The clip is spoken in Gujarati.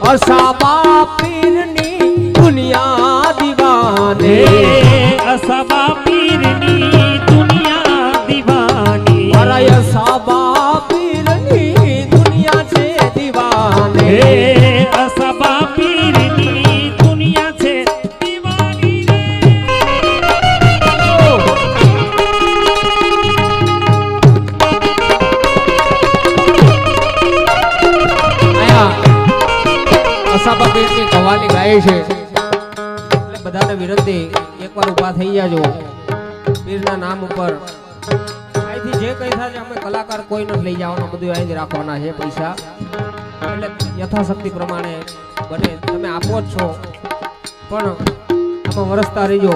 અસાબા પીરની દુનિયા દીવાને અસાબા પીરની દુનિયા દીવાની મારા અસાબા પીરની દુનિયા છે દીવાને અસાબા પીરની દુનિયા છે દીવાની અસાબા પીરની કવાલી ગાય છે એટલે બધાને વિનંતી એકવાર ઊભા થઈ જાજો પીરના નામ ઉપર અહીંથી જે કઈ થાય અમે કલાકાર કોઈ નથી લઈ જવાના બધું અહીં જ રાખવાના છે પૈસા એટલે યથાશક્તિ પ્રમાણે બને તમે આપો જ છો પણ આમાં વરસતા રહીજો